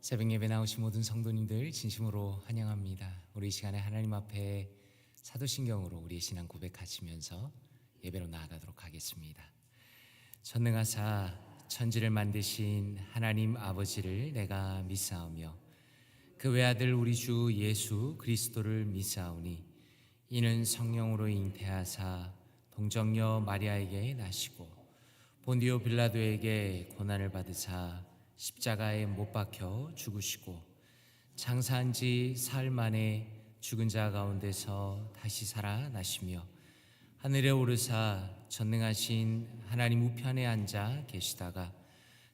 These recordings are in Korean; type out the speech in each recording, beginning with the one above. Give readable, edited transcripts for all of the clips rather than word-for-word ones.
새벽 예배 나오신 모든 성도님들 진심으로 환영합니다. 우리 이 시간에 하나님 앞에 사도신경으로 우리의 신앙 고백하시면서 예배로 나아가도록 하겠습니다. 전능하사 천지를 만드신 하나님 아버지를 내가 믿사오며 그 외아들 우리 주 예수 그리스도를 믿사오니 이는 성령으로 잉태하사 동정녀 마리아에게 나시고 본디오 빌라도에게 고난을 받으사 십자가에 못 박혀 죽으시고 장사한 지 사흘 만에 죽은 자 가운데서 다시 살아나시며 하늘에 오르사 전능하신 하나님 우편에 앉아 계시다가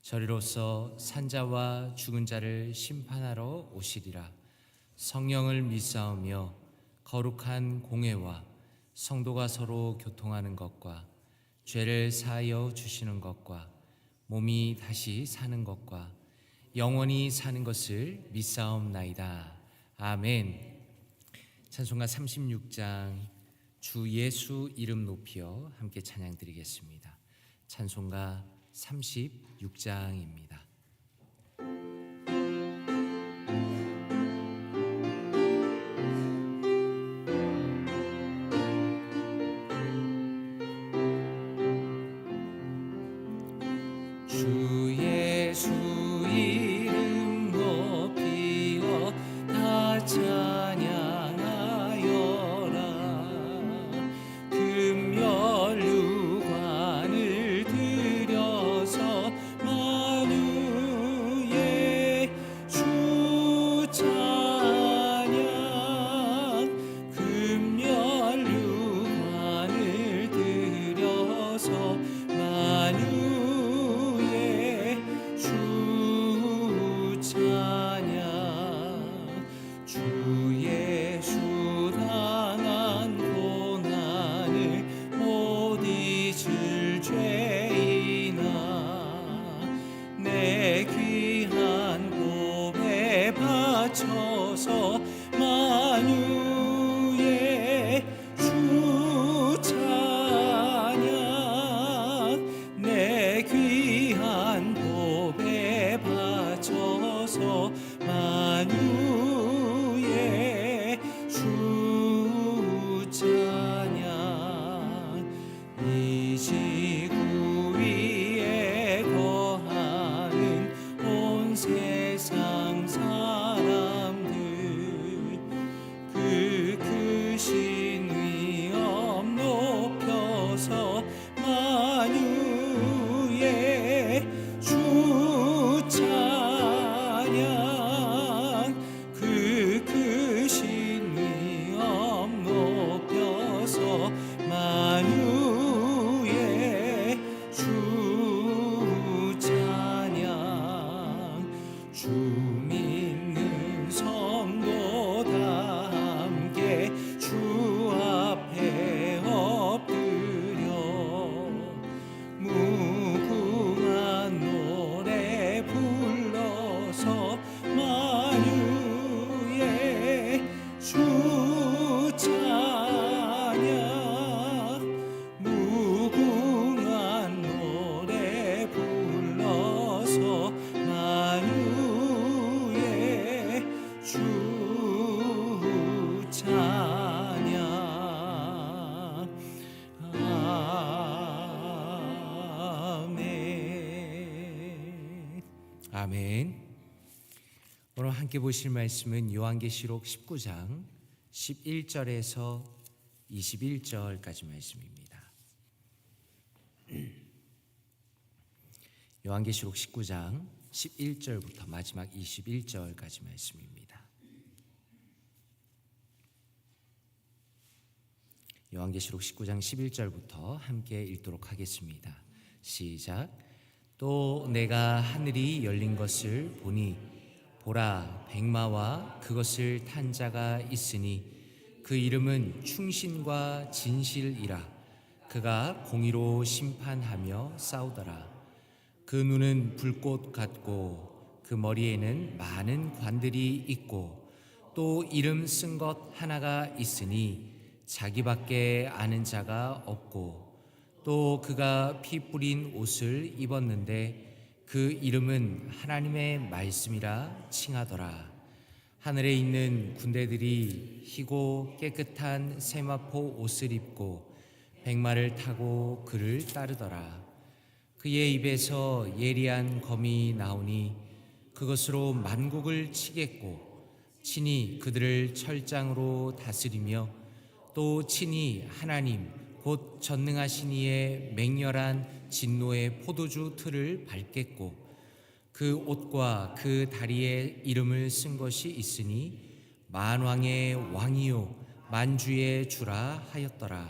저리로서 산자와 죽은 자를 심판하러 오시리라. 성령을 믿사오며 거룩한 공회와 성도가 서로 교통하는 것과 죄를 사하여 주시는 것과 몸이 다시 사는 것과 영원히 사는 것을 믿사옵나이다. 아멘. 찬송가 36장 주 예수 이름 높이어 함께 찬양 드리겠습니다. 찬송가 36장입니다. 주 예수 이름 높이어 다 찬양하여라. 금면류관을 들여서 만유의 주 찬양. 금면류관을 들여서 만유 주 찬양. 주 예수 당한 고난을 못 잊을 죄인아 내 귀한 몸에 바쳐서 만유의 주 찬양. 내 귀한 법에 바쳐서 만유의 주 찬양. 이 지구 위에 거하는 온 세상 사람들 그 크신 위엄 높여서 만유의 주 찬양. 그 크신 위엄 높여서 만유의 주 찬양. 주 믿는 성도 다 함께 주 앞에 엎드려 무궁한 노래 불러서 만유의 주 찬양. 무궁한 노래 불러서 만유의 주 찬양. 아멘. 아멘. 오늘 함께 보실 말씀은 요한계시록 19장 11절에서 21절까지 말씀입니다. 요한계시록 19장 11절부터 마지막 21절까지 말씀입니다. 요한계시록 19장 11절부터 함께 읽도록 하겠습니다. 시작. 또 내가 하늘이 열린 것을 보니 보라 백마와 그것을 탄 자가 있으니 그 이름은 충신과 진실이라. 그가 공의로 심판하며 싸우더라. 그 눈은 불꽃 같고 그 머리에는 많은 관들이 있고 또 이름 쓴 것 하나가 있으니 자기밖에 아는 자가 없고 또 그가 피 뿌린 옷을 입었는데 그 이름은 하나님의 말씀이라 칭하더라. 하늘에 있는 군대들이 희고 깨끗한 세마포 옷을 입고 백마를 타고 그를 따르더라. 그의 입에서 예리한 검이 나오니 그것으로 만국을 치겠고 친히 그들을 철장으로 다스리며 또 친히 하나님 곧 전능하신 이의 맹렬한 진노의 포도주 틀을 밟겠고 그 옷과 그 다리에 이름을 쓴 것이 있으니 만왕의 왕이요 만주의 주라 하였더라.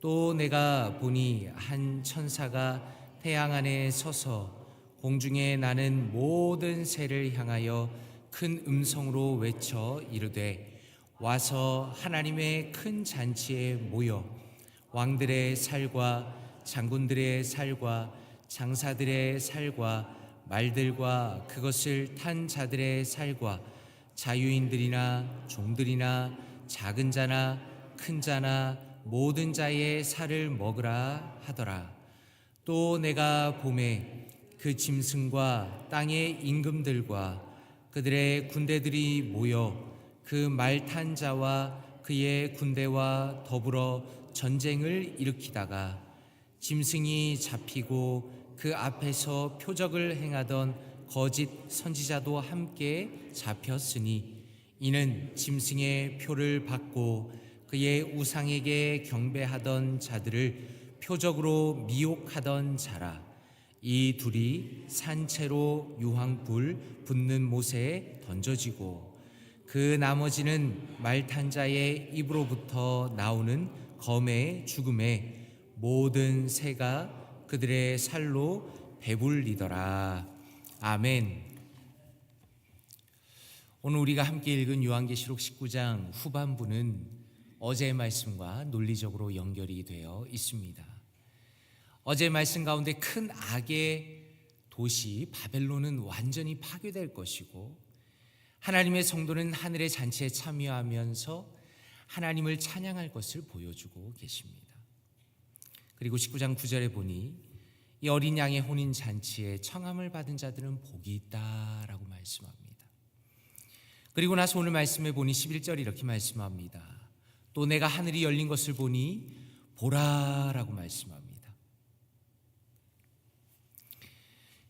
또 내가 보니 한 천사가 태양 안에 서서 공중에 나는 모든 새를 향하여 큰 음성으로 외쳐 이르되 와서 하나님의 큰 잔치에 모여 왕들의 살과 장군들의 살과 장사들의 살과 말들과 그것을 탄 자들의 살과 자유인들이나 종들이나 작은 자나 큰 자나 모든 자의 살을 먹으라 하더라. 또 내가 보매 그 짐승과 땅의 임금들과 그들의 군대들이 모여 그 말 탄 자와 그의 군대와 더불어 전쟁을 일으키다가 짐승이 잡히고 그 앞에서 표적을 행하던 거짓 선지자도 함께 잡혔으니 이는 짐승의 표를 받고 그의 우상에게 경배하던 자들을 표적으로 미혹하던 자라. 이 둘이 산채로 유황불 붙는 못에 던져지고 그 나머지는 말탄 자의 입으로부터 나오는 검의 죽음에 모든 새가 그들의 살로 배불리더라. 아멘. 오늘 우리가 함께 읽은 요한계시록 19장 후반부는 어제의 말씀과 논리적으로 연결이 되어 있습니다. 어제의 말씀 가운데 큰 악의 도시 바벨론은 완전히 파괴될 것이고 하나님의 성도는 하늘의 잔치에 참여하면서 하나님을 찬양할 것을 보여주고 계십니다. 그리고 19장 9절에 보니 이 어린 양의 혼인 잔치에 청함을 받은 자들은 복이 있다라고 말씀합니다. 그리고 나서 오늘 말씀에 보니 11절 이렇게 말씀합니다. 또 내가 하늘이 열린 것을 보니 보라라고 말씀합니다.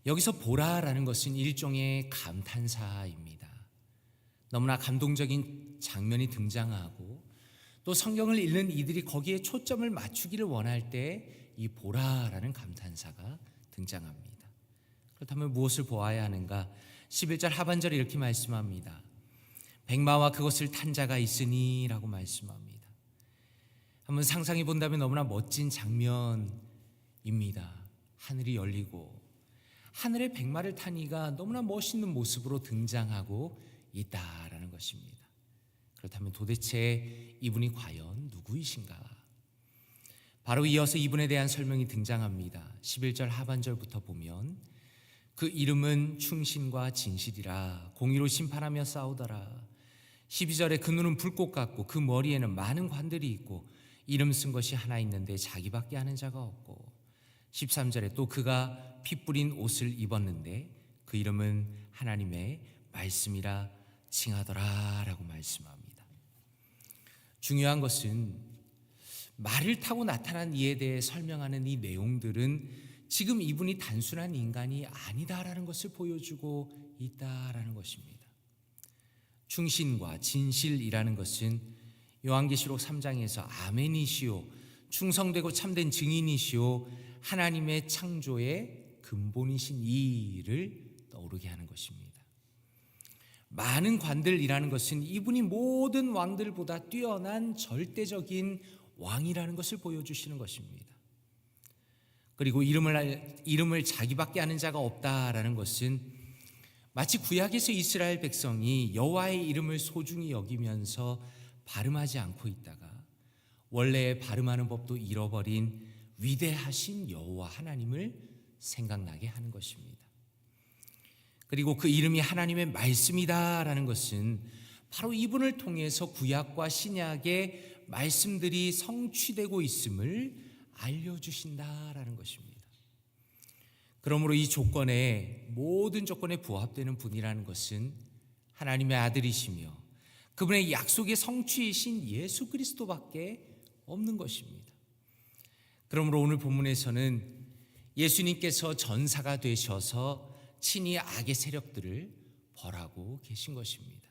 여기서 보라라는 것은 일종의 감탄사입니다. 너무나 감동적인 장면이 등장하고 또 성경을 읽는 이들이 거기에 초점을 맞추기를 원할 때 이 보라라는 감탄사가 등장합니다. 그렇다면 무엇을 보아야 하는가? 11절 하반절에 이렇게 말씀합니다. 백마와 그것을 탄 자가 있으니 라고 말씀합니다. 한번 상상해 본다면 너무나 멋진 장면입니다. 하늘이 열리고 하늘의 백마를 탄 이가 너무나 멋있는 모습으로 등장하고 있다라는 것입니다. 그렇다면 도대체 이분이 과연 누구이신가? 바로 이어서 이분에 대한 설명이 등장합니다. 11절 하반절부터 보면 그 이름은 충신과 진실이라 공의로 심판하며 싸우더라. 12절에 그 눈은 불꽃 같고 그 머리에는 많은 관들이 있고 이름 쓴 것이 하나 있는데 자기밖에 아는 자가 없고 13절에 또 그가 피 뿌린 옷을 입었는데 그 이름은 하나님의 말씀이라 칭하더라 라고 말씀합니다. 중요한 것은 말을 타고 나타난 이에 대해 설명하는 이 내용들은 지금 이분이 단순한 인간이 아니다라는 것을 보여주고 있다라는 것입니다. 충신과 진실이라는 것은 요한계시록 3장에서 아멘이시오 충성되고 참된 증인이시오 하나님의 창조의 근본이신 이를 떠오르게 하는 것입니다. 많은 관들이라는 것은 이분이 모든 왕들보다 뛰어난 절대적인 왕이라는 것을 보여주시는 것입니다. 그리고 이름을 자기밖에 아는 자가 없다라는 것은 마치 구약에서 이스라엘 백성이 여호와의 이름을 소중히 여기면서 발음하지 않고 있다가 원래 발음하는 법도 잃어버린 위대하신 여호와 하나님을 생각나게 하는 것입니다. 그리고 그 이름이 하나님의 말씀이다라는 것은 바로 이분을 통해서 구약과 신약의 말씀들이 성취되고 있음을 알려주신다라는 것입니다. 그러므로 이 조건에 모든 조건에 부합되는 분이라는 것은 하나님의 아들이시며 그분의 약속의 성취이신 예수 그리스도밖에 없는 것입니다. 그러므로 오늘 본문에서는 예수님께서 전사가 되셔서 친히 악의 세력들을 벌하고 계신 것입니다.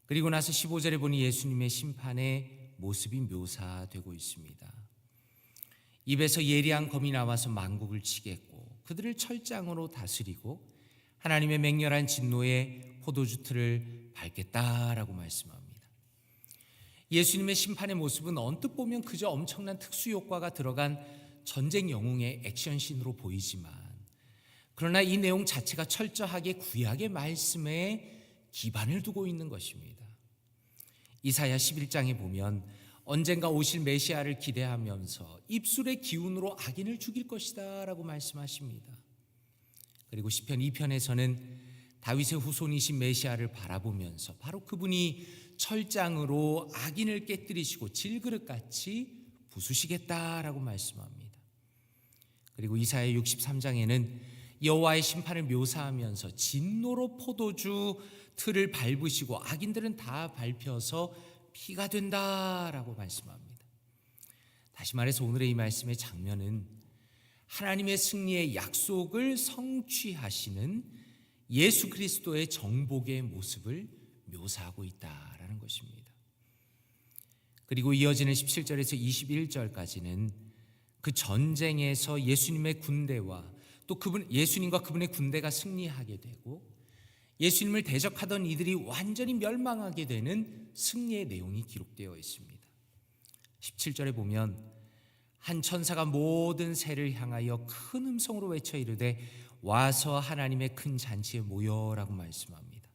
그리고 나서 15절에 보니 예수님의 심판의 모습이 묘사되고 있습니다. 입에서 예리한 검이 나와서 만국을 치겠고 그들을 철장으로 다스리고 하나님의 맹렬한 진노의 포도주 틀을 밟겠다라고 말씀합니다. 예수님의 심판의 모습은 언뜻 보면 그저 엄청난 특수효과가 들어간 전쟁 영웅의 액션씬으로 보이지만 그러나 이 내용 자체가 철저하게 구약의 말씀에 기반을 두고 있는 것입니다. 이사야 11장에 보면 언젠가 오실 메시아를 기대하면서 입술의 기운으로 악인을 죽일 것이다 라고 말씀하십니다. 그리고 시편 2편에서는 다윗의 후손이신 메시아를 바라보면서 바로 그분이 철장으로 악인을 깨뜨리시고 질그릇같이 부수시겠다라고 말씀합니다. 그리고 이사야 63장에는 여호와의 심판을 묘사하면서 진노로 포도주 틀을 밟으시고 악인들은 다 밟혀서 피가 된다라고 말씀합니다. 다시 말해서 오늘의 이 말씀의 장면은 하나님의 승리의 약속을 성취하시는 예수 그리스도의 정복의 모습을 묘사하고 있다라는 것입니다. 그리고 이어지는 17절에서 21절까지는 그 전쟁에서 예수님의 군대와 또 예수님과 그분의 군대가 승리하게 되고 예수님을 대적하던 이들이 완전히 멸망하게 되는 승리의 내용이 기록되어 있습니다. 17절에 보면 한 천사가 모든 새를 향하여 큰 음성으로 외쳐 이르되 와서 하나님의 큰 잔치에 모여라고 말씀합니다.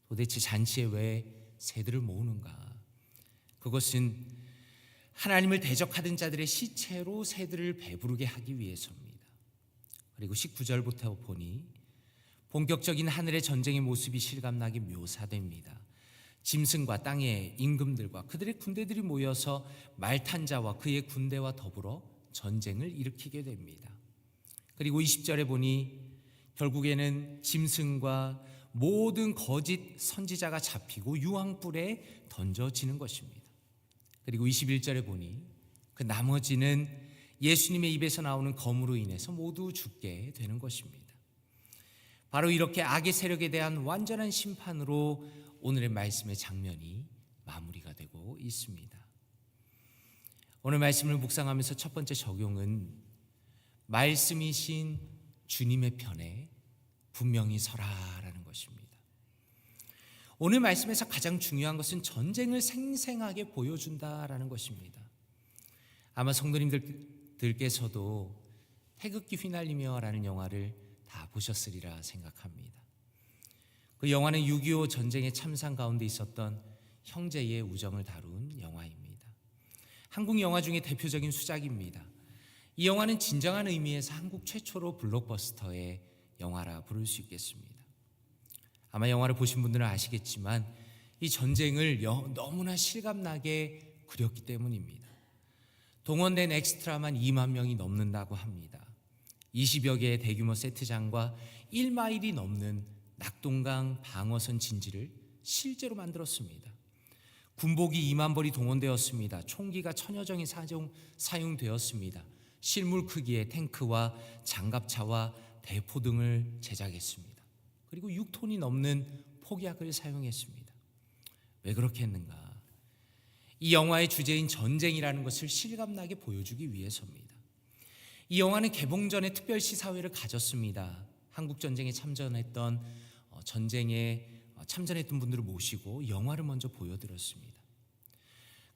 도대체 잔치에 왜 새들을 모으는가? 그것은 하나님을 대적하던 자들의 시체로 새들을 배부르게 하기 위해서입니다. 그리고 19절부터 보니 본격적인 하늘의 전쟁의 모습이 실감나게 묘사됩니다. 짐승과 땅의 임금들과 그들의 군대들이 모여서 말 탄 자와 그의 군대와 더불어 전쟁을 일으키게 됩니다. 그리고 20절에 보니 결국에는 짐승과 모든 거짓 선지자가 잡히고 유황불에 던져지는 것입니다. 그리고 21절에 보니 그 나머지는 예수님의 입에서 나오는 검으로 인해서 모두 죽게 되는 것입니다. 바로 이렇게 악의 세력에 대한 완전한 심판으로 오늘의 말씀의 장면이 마무리가 되고 있습니다. 오늘 말씀을 묵상하면서 첫 번째 적용은 말씀이신 주님의 편에 분명히 서라라는 것입니다. 오늘 말씀에서 가장 중요한 것은 전쟁을 생생하게 보여준다라는 것입니다. 아마 성도님들께서도 태극기 휘날리며라는 영화를 다 보셨으리라 생각합니다. 그 영화는 6.25 전쟁의 참상 가운데 있었던 형제의 우정을 다룬 영화입니다. 한국 영화 중에 대표적인 수작입니다. 이 영화는 진정한 의미에서 한국 최초로 블록버스터의 영화라 부를 수 있겠습니다. 아마 영화를 보신 분들은 아시겠지만 이 전쟁을 너무나 실감나게 그렸기 때문입니다. 동원된 엑스트라만 2만 명이 넘는다고 합니다. 20여 개의 대규모 세트장과 1마일이 넘는 낙동강 방어선 진지를 실제로 만들었습니다. 군복이 2만 벌이 동원되었습니다. 총기가 1000여 정이 사용되었습니다. 실물 크기의 탱크와 장갑차와 대포 등을 제작했습니다. 그리고 6톤이 넘는 폭약을 사용했습니다. 왜 그렇게 했는가? 이 영화의 주제인 전쟁이라는 것을 실감나게 보여주기 위해서입니다. 이 영화는 개봉 전에 특별 시사회를 가졌습니다. 한국 전쟁에 참전했던 분들을 모시고 영화를 먼저 보여드렸습니다.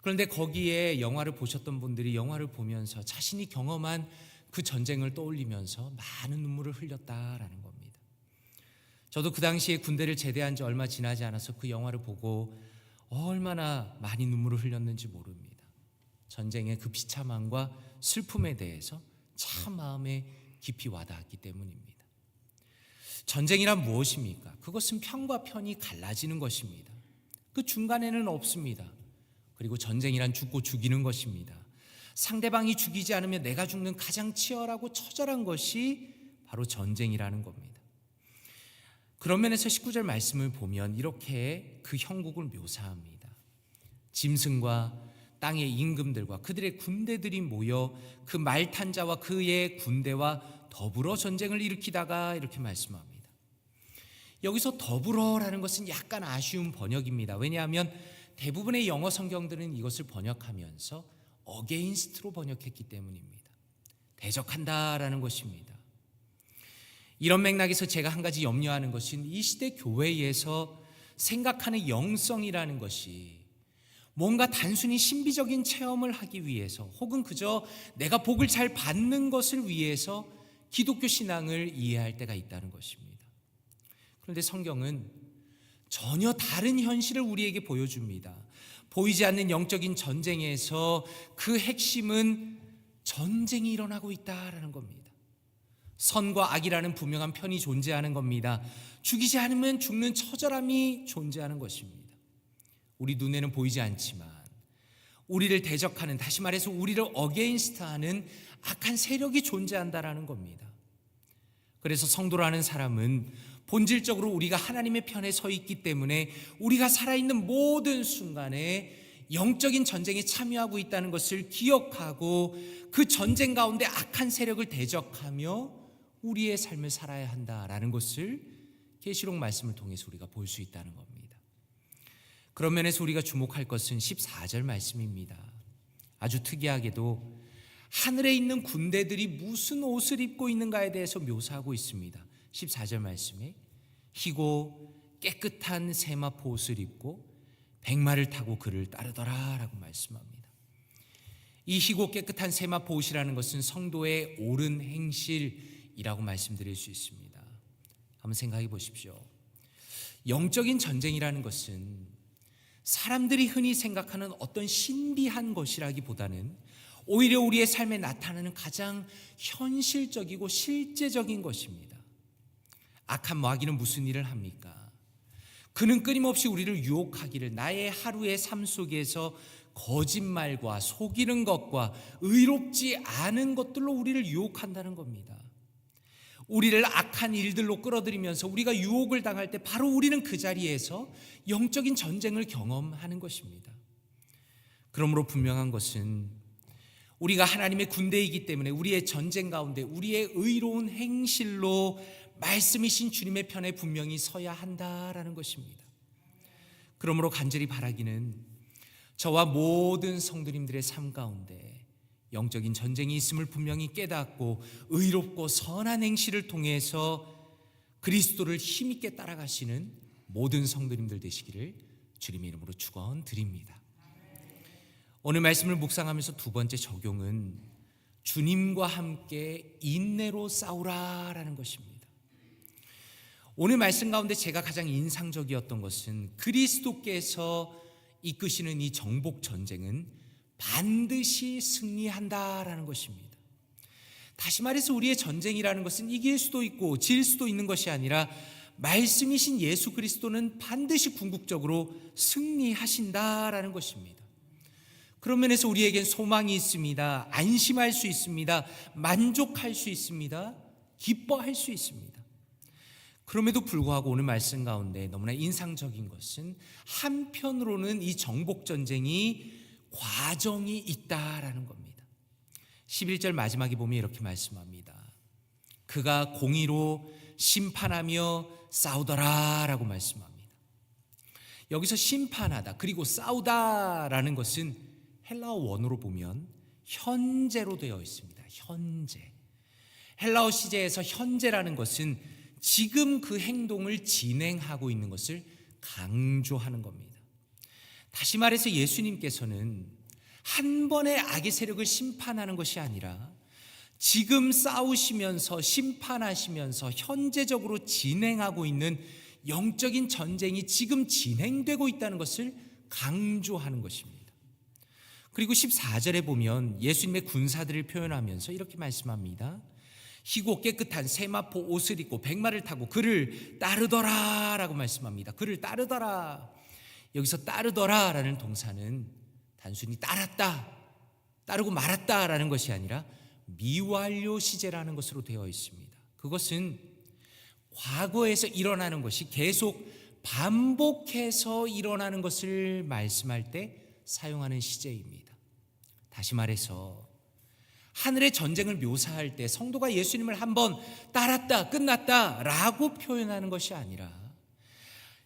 그런데 거기에 영화를 보셨던 분들이 영화를 보면서 자신이 경험한 그 전쟁을 떠올리면서 많은 눈물을 흘렸다라는 겁니다. 저도 그 당시에 군대를 제대한 지 얼마 지나지 않아서 그 영화를 보고 얼마나 많이 눈물을 흘렸는지 모릅니다. 전쟁의 그 비참함과 슬픔에 대해서 참 마음에 깊이 와닿았기 때문입니다. 전쟁이란 무엇입니까? 그것은 편과 편이 갈라지는 것입니다. 그 중간에는 없습니다. 그리고 전쟁이란 죽고 죽이는 것입니다. 상대방이 죽이지 않으면 내가 죽는 가장 치열하고 처절한 것이 바로 전쟁이라는 겁니다. 그런 면에서 19절 말씀을 보면 이렇게 그 형국을 묘사합니다. 짐승과 땅의 임금들과 그들의 군대들이 모여 그 말탄 자와 그의 군대와 더불어 전쟁을 일으키다가 이렇게 말씀합니다. 여기서 더불어라는 것은 약간 아쉬운 번역입니다. 왜냐하면 대부분의 영어 성경들은 이것을 번역하면서 against로 번역했기 때문입니다. 대적한다라는 것입니다. 이런 맥락에서 제가 한 가지 염려하는 것은 이 시대 교회에서 생각하는 영성이라는 것이 뭔가 단순히 신비적인 체험을 하기 위해서 혹은 그저 내가 복을 잘 받는 것을 위해서 기독교 신앙을 이해할 때가 있다는 것입니다. 그런데 성경은 전혀 다른 현실을 우리에게 보여줍니다. 보이지 않는 영적인 전쟁에서 그 핵심은 전쟁이 일어나고 있다라는 겁니다. 선과 악이라는 분명한 편이 존재하는 겁니다. 죽이지 않으면 죽는 처절함이 존재하는 것입니다. 우리 눈에는 보이지 않지만 우리를 대적하는, 다시 말해서 우리를 어게인스트하는 악한 세력이 존재한다라는 겁니다. 그래서 성도라는 사람은 본질적으로 우리가 하나님의 편에 서 있기 때문에 우리가 살아있는 모든 순간에 영적인 전쟁에 참여하고 있다는 것을 기억하고 그 전쟁 가운데 악한 세력을 대적하며 우리의 삶을 살아야 한다라는 것을 계시록 말씀을 통해서 우리가 볼 수 있다는 겁니다. 그런 면에서 우리가 주목할 것은 14절 말씀입니다. 아주 특이하게도 하늘에 있는 군대들이 무슨 옷을 입고 있는가에 대해서 묘사하고 있습니다. 14절 말씀에 희고 깨끗한 세마포 옷을 입고 백마를 타고 그를 따르더라 라고 말씀합니다. 이 희고 깨끗한 세마포 옷이라는 것은 성도의 옳은 행실이라고 말씀드릴 수 있습니다. 한번 생각해 보십시오. 영적인 전쟁이라는 것은 사람들이 흔히 생각하는 어떤 신비한 것이라기보다는 오히려 우리의 삶에 나타나는 가장 현실적이고 실제적인 것입니다. 악한 마귀는 무슨 일을 합니까? 그는 끊임없이 우리를 유혹하기를, 나의 하루의 삶 속에서 거짓말과 속이는 것과 의롭지 않은 것들로 우리를 유혹한다는 겁니다. 우리를 악한 일들로 끌어들이면서 우리가 유혹을 당할 때 바로 우리는 그 자리에서 영적인 전쟁을 경험하는 것입니다. 그러므로 분명한 것은 우리가 하나님의 군대이기 때문에 우리의 전쟁 가운데 우리의 의로운 행실로 말씀이신 주님의 편에 분명히 서야 한다라는 것입니다. 그러므로 간절히 바라기는 저와 모든 성도님들의 삶 가운데 영적인 전쟁이 있음을 분명히 깨닫고 의롭고 선한 행실을 통해서 그리스도를 힘있게 따라가시는 모든 성도님들 되시기를 주님의 이름으로 축원드립니다. 오늘 말씀을 묵상하면서 두 번째 적용은 주님과 함께 인내로 싸우라라는 것입니다. 오늘 말씀 가운데 제가 가장 인상적이었던 것은 그리스도께서 이끄시는 이 정복 전쟁은 반드시 승리한다라는 것입니다. 다시 말해서 우리의 전쟁이라는 것은 이길 수도 있고 질 수도 있는 것이 아니라 말씀이신 예수 그리스도는 반드시 궁극적으로 승리하신다라는 것입니다. 그런 면에서 우리에겐 소망이 있습니다. 안심할 수 있습니다. 만족할 수 있습니다. 기뻐할 수 있습니다. 그럼에도 불구하고 오늘 말씀 가운데 너무나 인상적인 것은 한편으로는 이 정복 전쟁이 과정이 있다라는 겁니다. 11절 마지막에 보면 이렇게 말씀합니다. 그가 공의로 심판하며 싸우더라라고 말씀합니다. 여기서 심판하다 그리고 싸우다라는 것은 헬라어 원어로 보면 현재로 되어 있습니다. 현재. 헬라어 시제에서 현재라는 것은 지금 그 행동을 진행하고 있는 것을 강조하는 겁니다. 다시 말해서 예수님께서는 한 번의 악의 세력을 심판하는 것이 아니라 지금 싸우시면서 심판하시면서 현재적으로 진행하고 있는 영적인 전쟁이 지금 진행되고 있다는 것을 강조하는 것입니다. 그리고 14절에 보면 예수님의 군사들을 표현하면서 이렇게 말씀합니다. 희고 깨끗한 세마포 옷을 입고 백마를 타고 그를 따르더라 라고 말씀합니다. 그를 따르더라. 여기서 따르더라 라는 동사는 단순히 따랐다, 따르고 말았다라는 것이 아니라 미완료 시제라는 것으로 되어 있습니다. 그것은 과거에서 일어나는 것이 계속 반복해서 일어나는 것을 말씀할 때 사용하는 시제입니다. 다시 말해서 하늘의 전쟁을 묘사할 때 성도가 예수님을 한번 따랐다, 끝났다 라고 표현하는 것이 아니라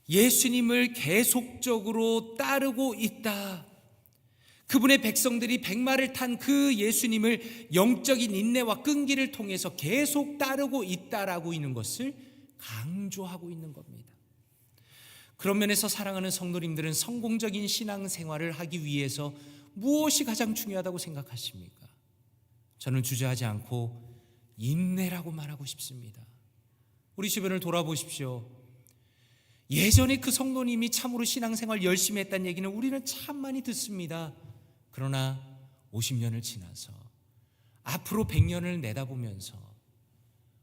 예수님을 계속적으로 따르고 있다, 그분의 백성들이 백마를 탄 그 예수님을 영적인 인내와 끈기를 통해서 계속 따르고 있다라고 있는 것을 강조하고 있는 겁니다. 그런 면에서 사랑하는 성도님들은 성공적인 신앙생활을 하기 위해서 무엇이 가장 중요하다고 생각하십니까? 저는 주저하지 않고 인내라고 말하고 싶습니다. 우리 주변을 돌아보십시오. 예전에 그 성도님이 참으로 신앙생활 열심히 했다는 얘기는 우리는 참 많이 듣습니다. 그러나 50년을 지나서 앞으로 100년을 내다보면서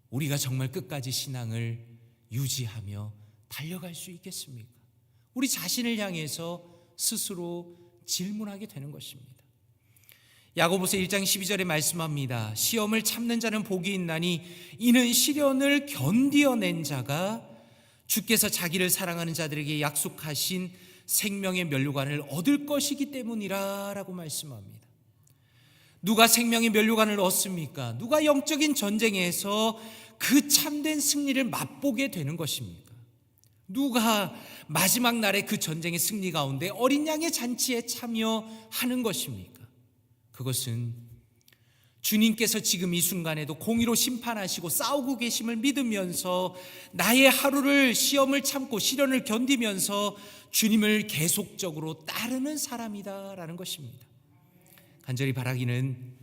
우리가 정말 끝까지 신앙을 유지하며 달려갈 수 있겠습니까? 우리 자신을 향해서 스스로 질문하게 되는 것입니다. 야고보서 1장 12절에 말씀합니다. 시험을 참는 자는 복이 있나니 이는 시련을 견디어낸 자가 주께서 자기를 사랑하는 자들에게 약속하신 생명의 면류관을 얻을 것이기 때문이라 라고 말씀합니다. 누가 생명의 면류관을 얻습니까? 누가 영적인 전쟁에서 그 참된 승리를 맛보게 되는 것입니까? 누가 마지막 날의 그 전쟁의 승리 가운데 어린 양의 잔치에 참여하는 것입니까? 그것은 주님께서 지금 이 순간에도 공의로 심판하시고 싸우고 계심을 믿으면서 나의 하루를 시험을 참고 시련을 견디면서 주님을 계속적으로 따르는 사람이다라는 것입니다. 간절히 바라기는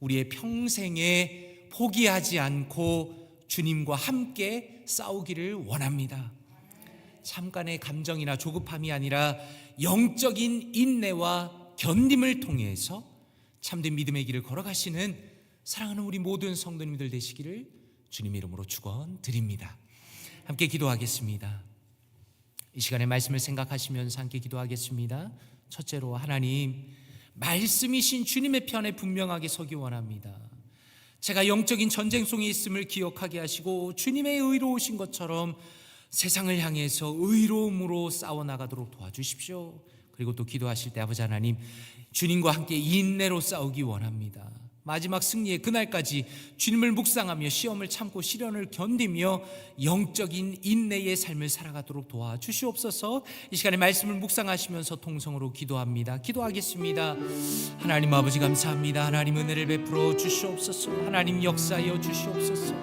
우리의 평생에 포기하지 않고 주님과 함께 싸우기를 원합니다. 잠깐의 감정이나 조급함이 아니라 영적인 인내와 견딤을 통해서 참된 믿음의 길을 걸어가시는 사랑하는 우리 모든 성도님들 되시기를 주님의 이름으로 축원드립니다. 함께 기도하겠습니다. 이 시간에 말씀을 생각하시면서 함께 기도하겠습니다. 첫째로 하나님, 말씀이신 주님의 편에 분명하게 서기 원합니다. 제가 영적인 전쟁 속에 있음을 기억하게 하시고 주님의 의로우신 것처럼 세상을 향해서 의로움으로 싸워나가도록 도와주십시오. 그리고 또 기도하실 때 아버지 하나님, 주님과 함께 인내로 싸우기 원합니다. 마지막 승리의 그날까지 주님을 묵상하며 시험을 참고 시련을 견디며 영적인 인내의 삶을 살아가도록 도와주시옵소서. 이 시간에 말씀을 묵상하시면서 통성으로 기도합니다. 기도하겠습니다. 하나님 아버지 감사합니다. 하나님 은혜를 베풀어 주시옵소서. 하나님 역사하여 주시옵소서.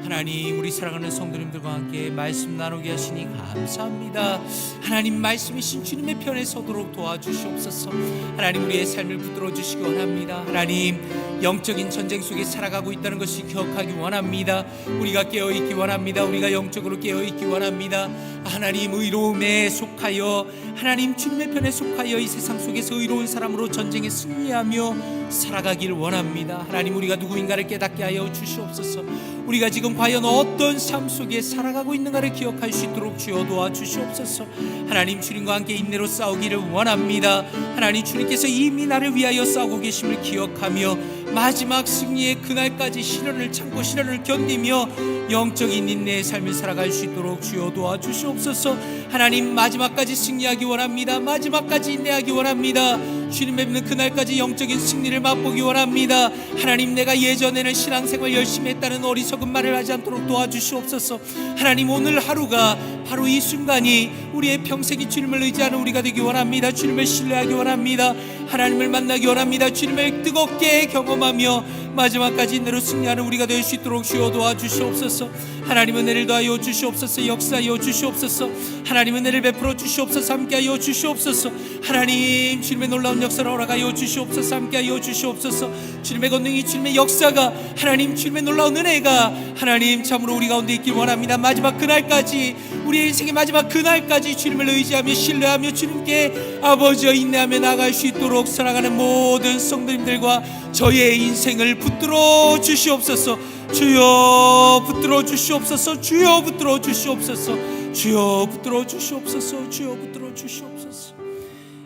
하나님, 우리 사랑하는 성도님들과 함께 말씀 나누게 하시니 감사합니다. 하나님, 말씀이신 주님의 편에 서도록 도와주시옵소서. 하나님, 우리의 삶을 붙들어 주시기 원합니다. 하나님, 영적인 전쟁 속에 살아가고 있다는 것을 기억하기 원합니다. 우리가 깨어있기 원합니다. 우리가 영적으로 깨어있기 원합니다. 하나님, 의로움에 속하여 하나님 주님의 편에 속하여 이 세상 속에서 의로운 사람으로 전쟁에 승리하며 살아가길 원합니다. 하나님, 우리가 누구인가를 깨닫게 하여 주시옵소서. 우리가 지금 과연 어떤 삶 속에 살아가고 있는가를 기억할 수 있도록 주여 도와주시옵소서. 하나님, 주님과 함께 인내로 싸우기를 원합니다. 하나님, 주님께서 이미 나를 위하여 싸우고 계심을 기억하며 마지막 승리의 그날까지 시련을 참고 시련을 견디며 영적인 인내의 삶을 살아갈 수 있도록 주여 도와주시옵소서. 하나님, 마지막까지 승리하기 원합니다. 마지막까지 인내하기 원합니다. 주님 뵙는 그날까지 영적인 승리를 맛보기 원합니다. 하나님, 내가 예전에는 신앙생활 열심히 했다는 어리석은 말을 하지 않도록 도와주시옵소서. 하나님, 오늘 하루가 바로 이 순간이 우리의 평생이 주님을 의지하는 우리가 되기 원합니다. 주님을 신뢰하기 원합니다. 하나님을 만나기 원합니다. 주님을 뜨겁게 경험하며 마지막까지 인내로 승리하는 우리가 될 수 있도록 주여 도와주시옵소서. 하나님, 은혜를 더하여 주시옵소서. 역사하여 주시옵소서. 하나님, 은혜를 베풀어 주시옵소서. 함께하여 주시옵소서. 하나님, 주님의 놀라운 역사를 허락하여 주시옵소서. 함께하여 주시옵소서. 주님의 권능이, 주님의 역사가, 하나님 주님의 놀라운 은혜가 하나님 참으로 우리 가운데 있길 원합니다. 마지막 그날까지, 우리의 인생의 마지막 그날까지 주님을 의지하며 신뢰하며 주님께 아버지와 인내하며 나아갈 수 있도록 살아가는 모든 성도님들과 저의 인생을 붙들어 주시옵소서. 주여 붙들어 주시옵소서. 주여 붙들어 주시옵소서. 주여 붙들어 주시옵소서. 주여 붙들어 주시옵소서.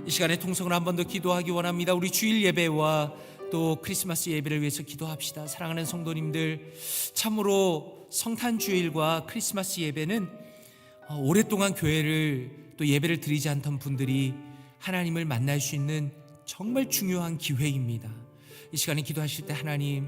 이 시간에 통성을 한 번 더 기도하기 원합니다. 우리 주일 예배와 또 크리스마스 예배를 위해서 기도합시다. 사랑하는 성도님들, 참으로 성탄주일과 크리스마스 예배는 오랫동안 교회를 또 예배를 드리지 않던 분들이 하나님을 만날 수 있는 정말 중요한 기회입니다. 이 시간에 기도하실 때 하나님,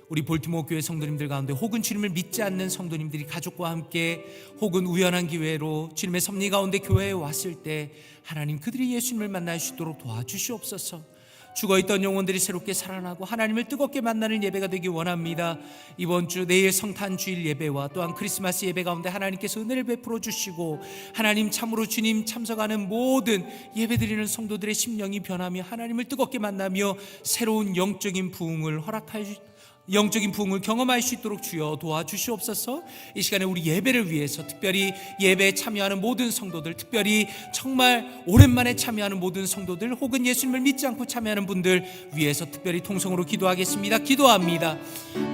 우리 볼티모어 교회 성도님들 가운데 혹은 주님을 믿지 않는 성도님들이 가족과 함께 혹은 우연한 기회로 주님의 섭리 가운데 교회에 왔을 때 하나님 그들이 예수님을 만날 수 있도록 도와주시옵소서. 죽어있던 영혼들이 새롭게 살아나고 하나님을 뜨겁게 만나는 예배가 되기 원합니다. 이번 주 내일 성탄주일 예배와 또한 크리스마스 예배 가운데 하나님께서 은혜를 베풀어 주시고 하나님 참으로 주님 참석하는 모든 예배드리는 성도들의 심령이 변하며 하나님을 뜨겁게 만나며 새로운 영적인 부흥을 영적인 부흥을 경험할 수 있도록 주여 도와주시옵소서. 이 시간에 우리 예배를 위해서 특별히 예배에 참여하는 모든 성도들, 특별히 정말 오랜만에 참여하는 모든 성도들 혹은 예수님을 믿지 않고 참여하는 분들 위해서 특별히 통성으로 기도하겠습니다. 기도합니다.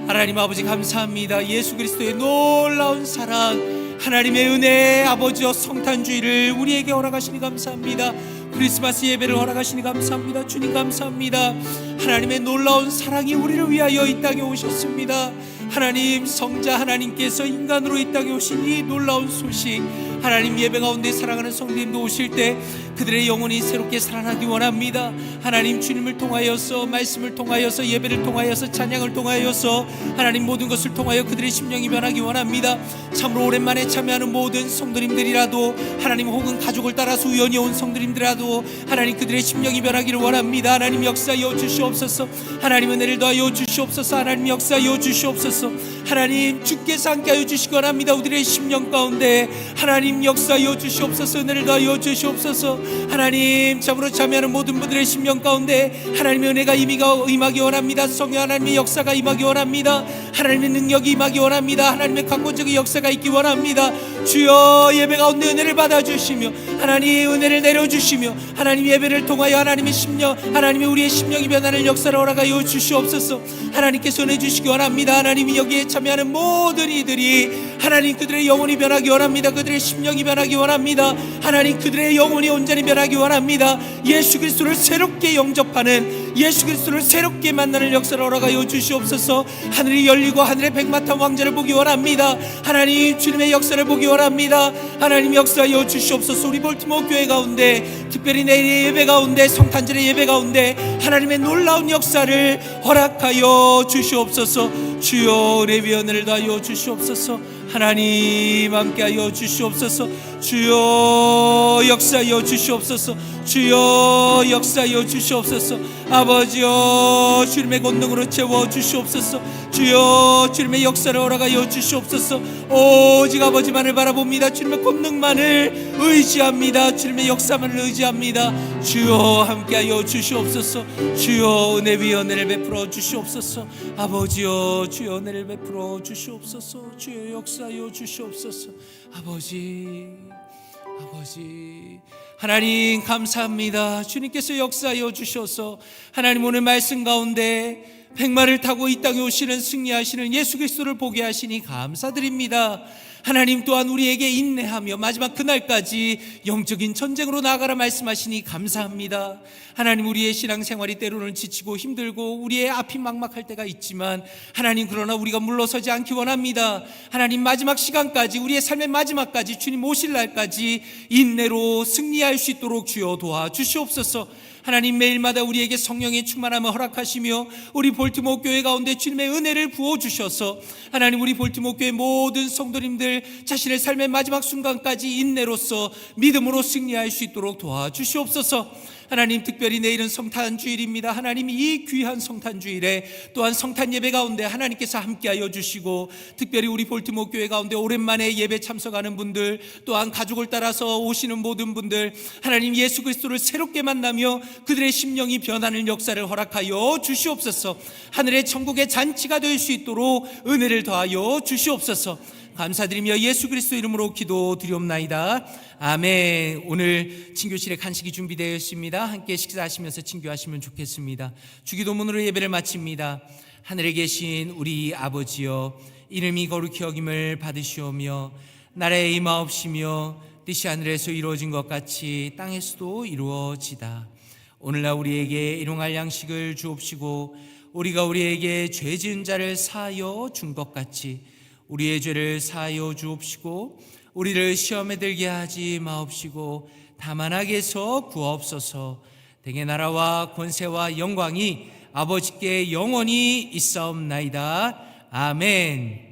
하나님 아버지 감사합니다. 예수 그리스도의 놀라운 사랑, 하나님의 은혜, 아버지여 성탄주일을 우리에게 허락하시니 감사합니다. 크리스마스 예배를 허락하시니 감사합니다. 주님 감사합니다. 하나님의 놀라운 사랑이 우리를 위하여 이 땅에 오셨습니다. 하나님 성자 하나님께서 인간으로 이 땅에 오신 이 놀라운 소식, 하나님 예배 가운데 사랑하는 성도님도 오실 때 그들의 영혼이 새롭게 살아나기 원합니다. 하나님 주님을 통하여서, 말씀을 통하여서, 예배를 통하여서, 찬양을 통하여서 하나님 모든 것을 통하여 그들의 심령이 변하기 원합니다. 참으로 오랜만에 참여하는 모든 성도님들이라도 하나님 혹은 가족을 따라서 우연히 온 성도님들이라도 하나님 그들의 심령이 변하기를 원합니다. 하나님 역사하여 주시옵소서. 하나님 은혜를 더하여 주시옵소서. 하나님 역사하여 주시옵소서. 하나님 주께서 함께하여 주시기 원합니다. 우리의 심령 가운데 하나님 역사하여 주시옵소서. 은혜를 더하여 주시옵소서. 하나님 참으로 참여하는 모든 분들의 심령 가운데 하나님의 은혜가 임하기 원합니다. 성령 하나님의 역사가 임하기 원합니다. 하나님의 능력이 임하기 원합니다. 하나님의 강권적인 역사가 있기 원합니다. 주여 예배 가운데 은혜를 받아주시며 하나님 은혜를 내려주시며 하나님 예배를 통하여 하나님의 심령, 하나님의 우리의 심령이 변하는 역사를 허락하여 주시옵소서. 하나님께서 은혜 주시기 원합니다. 하나님이 여기에 참여하는 모든 이들이 하나님 그들의 영혼이 변하기 원합니다. 그들의 심령이 변하기 원합니다. 하나님 그들의 영혼이 온전히 변하기 원합니다. 예수 그리스도를 새롭게 영접하는, 예수 그리스도를 새롭게 만나는 역사를 허락하여 주시옵소서. 하늘이 열리고 하늘의 백마탄 왕자를 보기 원합니다. 하나님 주님의 역사를 보기 원합니다. 하나님 역사하여 주시옵소서. 우리 볼티모어 교회 가운데 특별히 내일의 예배 가운데, 성탄절의 예배 가운데 하나님의 놀라운 역사를 허락하여 주시옵소서. 주여 은혜 위에 은혜를 더하여 주시옵소서. 하나님 함께하여 주시옵소서. 주여 역사하여 주시옵소서. 주여 역사하여 주시옵소서. 아버지여 주님의 권능으로 채워 주시옵소서. 주여 주님의 역사를 허락하여 주시옵소서. 오직 아버지만을 바라봅니다. 주님의 권능만을 의지합니다. 주님의 역사만을 의지합니다. 주여 함께하여 주시옵소서. 주여 은혜 위에 은혜를 베풀어 주시옵소서. 아버지여 주여 은혜를 베풀어 주시옵소서. 주여 역사하여 주시옵소서. 아버지 하나님 감사합니다. 주님께서 역사하여 주셔서 하나님 오늘 말씀 가운데 백마를 타고 이 땅에 오시는 승리하시는 예수 그리스도를 보게 하시니 감사드립니다. 하나님 또한 우리에게 인내하며 마지막 그날까지 영적인 전쟁으로 나아가라 말씀하시니 감사합니다. 하나님 우리의 신앙생활이 때로는 지치고 힘들고 우리의 앞이 막막할 때가 있지만 하나님 그러나 우리가 물러서지 않기 원합니다. 하나님 마지막 시간까지, 우리의 삶의 마지막까지, 주님 오실 날까지 인내로 승리할 수 있도록 주여 도와주시옵소서. 하나님 매일마다 우리에게 성령의 충만함을 허락하시며 우리 볼티모어 교회 가운데 주님의 은혜를 부어주셔서 하나님 우리 볼티모어 교회 모든 성도님들 자신의 삶의 마지막 순간까지 인내로서 믿음으로 승리할 수 있도록 도와주시옵소서. 하나님 특별히 내일은 성탄주일입니다. 하나님 이 귀한 성탄주일에 또한 성탄 예배 가운데 하나님께서 함께하여 주시고 특별히 우리 볼티모어 교회 가운데 오랜만에 예배 참석하는 분들 또한 가족을 따라서 오시는 모든 분들 하나님 예수 그리스도를 새롭게 만나며 그들의 심령이 변하는 역사를 허락하여 주시옵소서. 하늘의 천국의 잔치가 될 수 있도록 은혜를 더하여 주시옵소서. 감사드리며 예수 그리스도 이름으로 기도드리옵나이다. 아멘. 오늘 친교실에 간식이 준비되어 있습니다. 함께 식사하시면서 친교하시면 좋겠습니다. 주기도문으로 예배를 마칩니다. 하늘에 계신 우리 아버지여, 이름이 거룩히 여김을 받으시오며 나라의 임하옵시며 뜻이 하늘에서 이루어진 것 같이 땅에서도 이루어지다. 오늘날 우리에게 일용할 양식을 주옵시고 우리가 우리에게 죄 지은 자를 사하여 준 것 같이 우리의 죄를 사하여 주옵시고 우리를 시험에 들게 하지 마옵시고 다만 악에서 구하옵소서. 대개 나라와 권세와 영광이 아버지께 영원히 있사옵나이다. 아멘.